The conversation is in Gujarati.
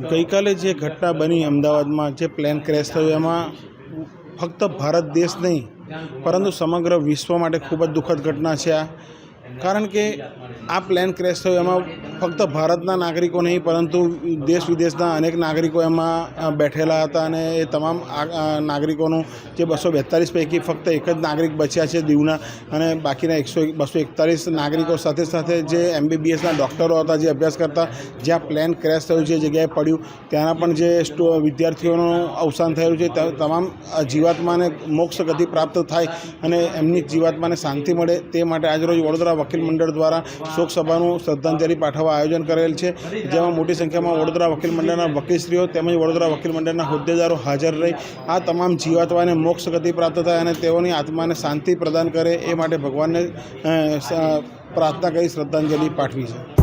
ગઈકાલે જે ઘટના બની અમદાવાદમાં, જે પ્લેન ક્રેશ થયું, એમાં ફક્ત ભારત દેશ નહીં પરંતુ સમગ્ર વિશ્વ માટે ખૂબ જ દુઃખદ ઘટના છે આ. કારણ કે આ પ્લેન ક્રેશ થયું એમાં ફક્ત ભારતના નાગરિકો નહીં પરંતુ દેશ વિદેશના અનેક નાગરિકો એમાં બેઠેલા હતા અને એ તમામ નાગરિકોનું જે 242 પૈકી ફક્ત એક જ નાગરિક બચ્યા છે દીવના, અને બાકીના 241 નાગરિકો સાથે સાથે જે MBBSના ડૉક્ટરો હતા જે અભ્યાસ કરતા, જ્યાં પ્લેન ક્રેશ થયું છે જગ્યાએ પડ્યું ત્યાંના પણ જે વિદ્યાર્થીઓનું અવસાન થયેલું છે, તમામ જીવાત્માને મોક્ષ ગતિ પ્રાપ્ત થાય અને એમની જીવાત્માને શાંતિ મળે તે માટે આજરોજ વડોદરા વકીલ મંડળ દ્વારા શોક સભાનું શ્રદ્ધાંજલિ પાઠવવા આયોજન કરેલ છે, જેમાં મોટી સંખ્યામાં વડોદરા વકીલ મંડળના વકીલશ્રીઓ તેમજ વડોદરા વકીલ મંડળના હોદ્દેદારો હાજર રહી આ તમામ જીવાત્માને મોક્ષ ગતિ પ્રાપ્ત થાય અને તેઓની આત્માને શાંતિ પ્રદાન કરે એ માટે ભગવાનને પ્રાર્થના કરી શ્રદ્ધાંજલિ પાઠવી છે.